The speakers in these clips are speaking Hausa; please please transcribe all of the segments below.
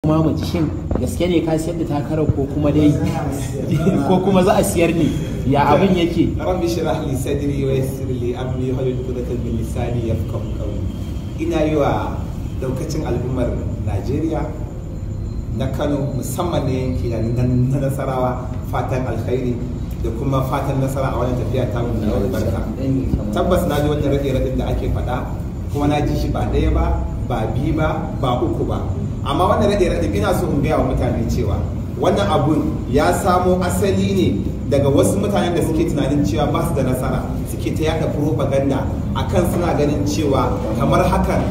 kuma mu shin gaske ne ka siyar da takarar ko kuma dai ko kuma za a siyar ne ya abin yake? Rabbi shrah li sadri wa yassir li amri wahlul 'uqdatan min lisani yafqahu qawli. Ina yi wa daukacin al'ummar Najeriya na Kano musamman ne yanki na Nasarawa fatan alkhairi da kuma fatan nasara a wannan tafiya ta mu da albarka. Tabbas na ji wannan rade-radin da ake faɗa kuma na ji shi ba ɗaya ba biyu ba uku ba. Amma wannan rade-radin ina so in gaya wa mutane cewa wannan abun ya samo asali ne daga wasu mutanen da suke tunanin cewa ba su da nasara, suke ta yada propaganda akan suna ganin cewa kamar hakan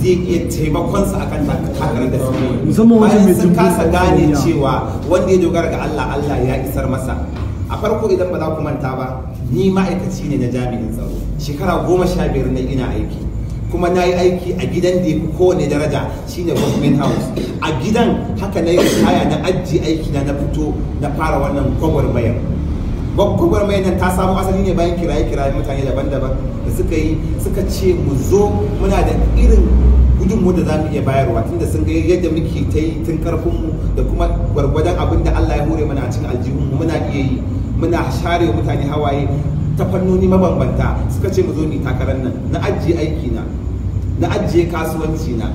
zai iya taimakon su akan takarar da suke bayan sun kasa gane cewa wanda ya dogara ga Allah, Allah ya isar masa. A farko idan ba za ku manta ba, ni ma'aikaci ne na jami'in tsaro, shekara 15 na ina aiki, kuma na yi aiki a gidan da ya fi kowane daraja shine government house. A gidan haka na yi kaya na ajiye aiki na fito na fara wannan gwagwarmayar. Gwagwarmayar nan ta samu asali ne bayan kiraye-kiraye mutane daban-daban da suka ce mu zo muna da irin gudunmu da za mu iya bayarwa, tunda sun ga yadda muke ta yi tun karfinmu da kuma gwargwadon abin da Allah ya hore mana a cikin aljihunmu muna iya yi, muna share mutane hawaye ta fannoni mabambanta. Suka ce mu zo mu takarar nan, na ajiye aiki na ajiye kasuwanci na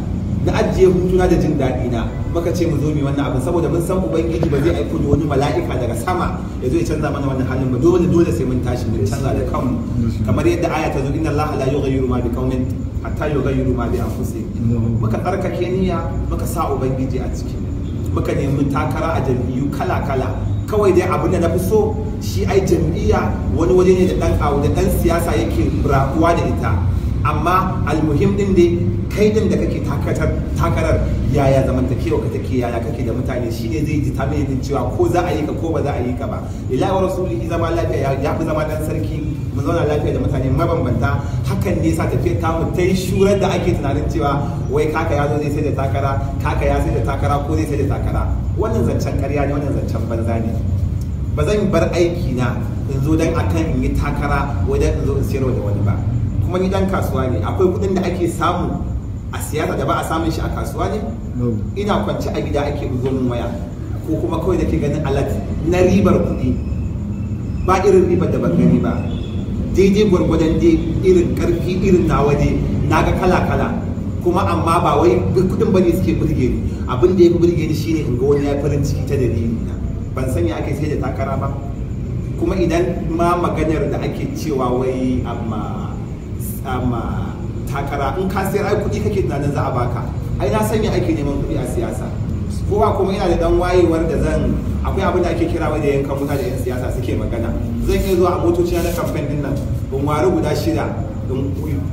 ajiye hutuna da jin daɗi na, muka ce mu zo mu wannan abin saboda mun san ubangiji ba zai aiko da wani mala'ika daga sama ya zo ya canza mana wannan halin ba, dole sai mun tashi mun canza da kanmu, kamar yadda aya ta zo inna Allah la yughayyiru ma biqaumin hatta yughayyiru ma bi anfusihim. Muka tsarkake niyya, muka sa ubangiji a ciki, muka nemi takara a jam'iyyu kala-kala. Kawai dai abin da na fi so shi ai jam'iyya wani waje ne da ɗan siyasa yake rakuwa da ita, amma almuhim din dai kai din da kake takarar yaya zamantakewa ka take, yaya kake da mutane, shine zai ji ta din cewa ko za a yi ka ko ba za a yi ka ba. Lillahi wa rasulihi zama lafiya ya fi zama dan sarki, mu zauna lafiya da mutane mabambanta. Hakan ne sa tafiyar tamu ta yi shurar da ake tunanin cewa wai kaka ya zo zai sai da takara, kaka ya sai da takara ko zai sai da takara. Wannan zancen ƙarya ne, wannan zancen banza ne. Ba zan bar aiki na in zo dan akan in yi takara wajen in zo in siyarwa da wani ba. Kuma ni dan kasuwa ne, akwai kuɗin da ake samu a siyasa da ba a samun shi a kasuwa ne. Ina kwance a gida ake bugo min waya ko kuma kawai nake ganin alat na ribar kuɗi, ba irin ribar da ban gani ba, daidai gwargwadon dai irin karfi irin na waje na ga kala-kala, kuma amma ba wai kuɗin bane suke burge ni. Abin da ya fi burge ni shine in ga wani ya farin ciki ta dalili na. Ban sanya ake sai da takara ba, kuma idan ma maganar da ake cewa wai amma takara in ka sayar ai kuɗi kake tunanin za a baka, ai na sanya ake neman kuɗi a siyasa. Kowa kuma ina da dan wayewar da akwai abin da ake kira wai da yankan wuta da yan siyasa suke magana. Zan iya zuwa a motoci na kamfen din nan in wari guda 6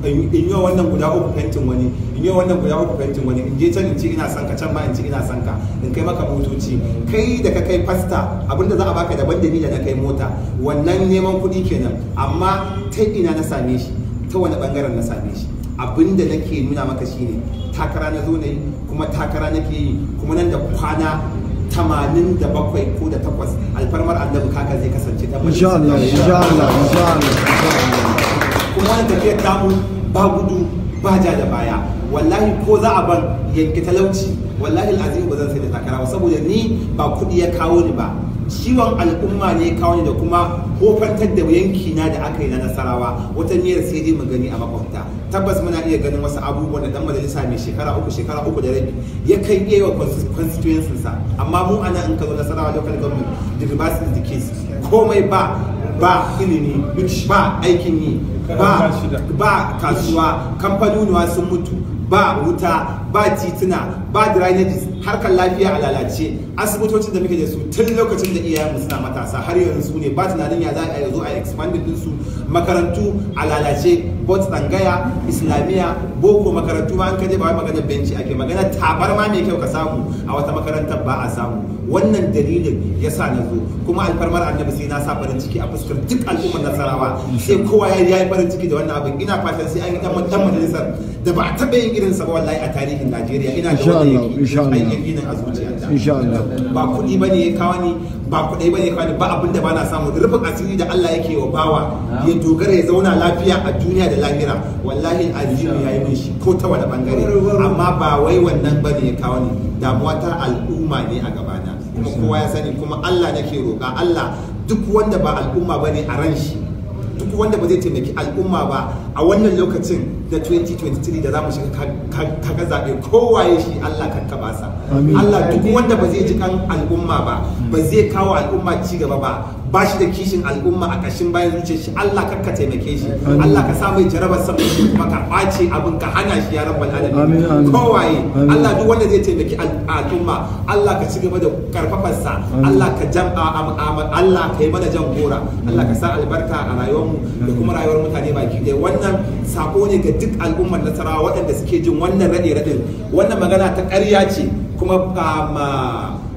in yi wannan guda 3 fentin wani, in yi wannan guda 3 fentin wani, in je can in ce ina son ka, can ma in ce ina son ka, in kai maka motoci. Kai da ka kai fasta abinda za a baka daban da ni da na kai mota, wannan neman kuɗi kenan. Amma ta ina na same shi, ta wani bangaren na same shi. Abinda nake nuna maka shine takara na zo ne, kuma takara nake yi, kuma nan da kwana 87 ko da 8 alfarmar annabi kaka zai kasance dan insha Allah. Kuma wannan tafiyar tamu ba gudu ba ja da baya. Wallahi ko za a ban yanke talauci, wallahi al'azim ba zan sai da takara ba, saboda ni ba kuɗi ya kawo ni ba, ciwon al'umma ne ya kawo ni da kuma hofantar da yanki na da aka yi na Nasarawa. Wata niyyar sai dai mu gani a makwabta. Tabbas muna iya ganin wasu abubuwan da dan majalisa mai shekara 3 da rabi ya kai iya wa constituency sa, amma mu ana in ka zo Nasarawa local government the reverse is the case. Komai ba ilimi, ba aikin yi, ba kasuwa, kamfanonuwa sun mutu, ba wuta, ba tituna, ba drainages, harkar lafiya a lalace. Asibitocin da muke da su tun lokacin da iyayenmu suna matasa har yanzu ne ba tunanin ya za a zo a expand din su. Makarantu a lalace, both tsangaya, islamiyya, boko makarantu ma an kaje ba wai magana benci ake, magana tabarma mai kyau ka samu a wata makarantar ba a samu. Wannan dalilin yasa na zo, kuma alfarmar annabi sai na sa farin ciki a fuskar duk al'ummar Nasarawa, sai kowa ya yi farin ciki da wannan abin. Ina fatan sai an yi dan majalisar da ba a taɓa yin irinsa ba wallahi a tarihin tarihin Najeriya. Ina da wani yakinin a zuciyata. Ba kuɗi bane ya kawo ni, ba kuɗai bane ya kawo ni, ba abinda ba na samu. Rufin asiri da Allah yake wa bawa ya dogara ya zauna lafiya a duniya da lahira. Wallahi azimu ya yi min shi ko ta wani bangare, amma ba wai wannan bane ya kawo ni. Damuwa ta al'umma ne a gabana, kuma kowa ya sani, kuma Allah nake roƙa. Allah duk wanda ba al'umma bane a ran shi, duk wanda ba zai taimaki al'umma ba a wannan lokacin da 2023 da za mu shiga kaga zaɓe, kowaye shi Allah kanka ba sa. Allah duk wanda ba zai ji kan al'umma ba zai kawo al'umma ci gaba ba shi da kishin al'umma a ƙashin bayan zuciyar shi, Allah kanka taimake shi. Allah ka sa mai jarabar sabbin shi, kuma ka ɓace abin ka hana shi ya rabbal alamin. Kowaye Allah duk wanda zai taimaki al'umma, Allah ka ci gaba da karfafarsa. Allah ka Allah ka yi mana jan gora. Allah ka sa albarka a rayuwarmu da kuma rayuwar mutane baki ɗaya. Wannan sako ne ga duk al'ummar Nasarawa waɗanda suke jin wannan raɗe-raɗin. Wannan magana ta ƙarya ce, kuma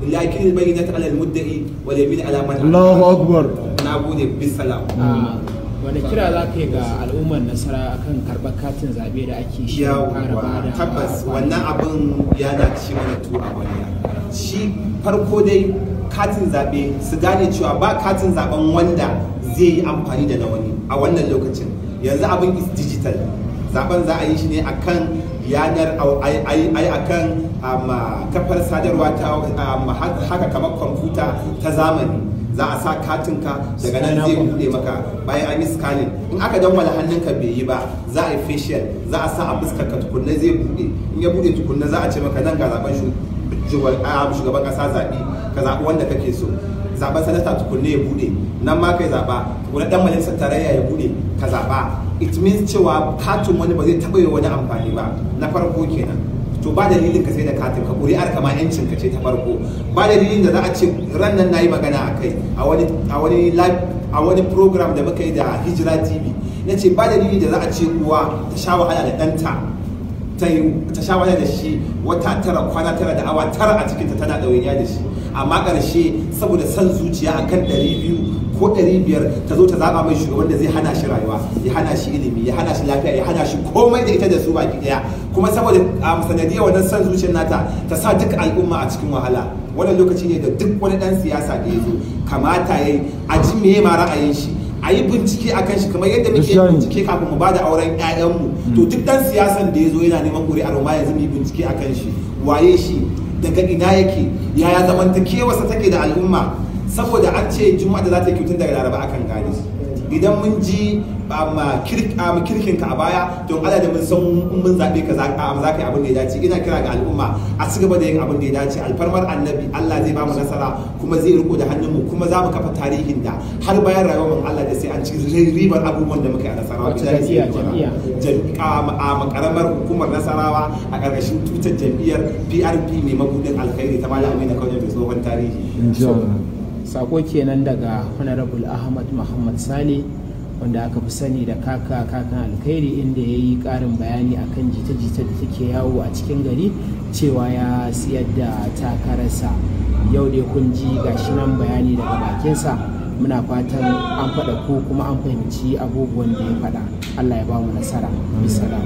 lakin bayyinat ala al-mudda'i wal yamin ala man. Allahu akbar. Na gode, bisalam. wani kira za ka yi ga al'ummar Nasara akan karɓar katin zaɓe da ake shi fara bada? Tabbas wannan abin ya dace mana tu a wani. Shi farko dai katin zaɓe su gane cewa ba katin zaɓen wanda zai yi amfani da na wani a wannan lokacin. Yanzu abin is digital. Zaɓen za a yi shi ne akan yanar akan kafar sadarwa ta haka kamar kwamfuta ta zamani. Za a sa katinka daga nan zai buɗe maka bayan an yi scanning. In aka dangwala hannunka bai yi ba, za a yi facial, za a sa a fuskarka tukunna zai buɗe. In ya buɗe tukunna za a ce maka nan ga zaben shugaban ƙasa zaɓi, ka zaɓi wanda kake so. Zaɓen sanata tukunna ya buɗe, nan ma kai zaɓa, tukunna ɗan majalisar tarayya ya buɗe, ka zaɓa. It means cewa katin wani ba zai taɓa yi wani amfani ba. Na farko kenan. To ba dalilin ka sai da katin ka, ƙuri'ar ka ma yancin ka ce ta farko. Ba dalilin da za a ce ran nan nayi magana a kai a wani program da muka yi da Hijira TV, na ce ba dalili da za a ce uwa ta sha wahala da ɗanta, ta sha wahala da shi wata tara, kwana tara da awa tara a cikinta tana ɗawainiya da shi, amma ƙarshe saboda son zuciya akan 200 ko 500 ta zo ta zaba mai shugaban da zai hana shi rayuwa, ya hana shi ilimi, ya hana shi lafiya, ya hana shi komai da ita da su baki daya, kuma saboda sanadiyar wannan son zuciyar nata ta sa duk al'umma a cikin wahala. Wannan lokaci ne da duk wani dan siyasa da ya zo kamata yayi a ji meye ma ra'ayin shi, a yi bincike a kan shi kamar yadda muke bincike kafin mu bada auren 'ya'yanmu. To duk dan siyasan da ya zo yana neman ƙuri'ar ma yanzu mu yi bincike a kan shi, waye shi, daga ina yake, yaya zamantakewarsa take da al'umma. Saboda an ce juma'a da za ta yi kyutun daga laraba akan gane. Idan mun ji kirkin ka a baya, don Allah da mun san mun zaɓe ka za ka yi abin da ya dace. Ina kira ga al'umma a ci gaba da yin abin da ya dace. Alfarmar annabi Allah zai ba mu nasara, kuma zai riko da hannunmu, kuma za mu kafa tarihin da har bayan rayuwar mun Allah da sai an ci ribar abubuwan da muka yi a Nasarawa. A karamar hukumar Nasarawa a ƙarƙashin tutar jam'iyyar PRP mai mabudin alkhairi ta Malam Aminu Kano mai tsohon tarihi. Sako kenan daga Honorable Ahmad Muhammad Sale, wanda aka fi sani da kakan alkhairi, inda ya yi ƙarin bayani akan jita-jita da take yawo a cikin gari cewa ya siyar da takararsa. Yau dai kun ji gashi nan bayani daga bakinsa. Muna fatan an faɗa ko kuma an fahimci abubuwan da ya faɗa. Allah ya ba mu nasara. Bisalam.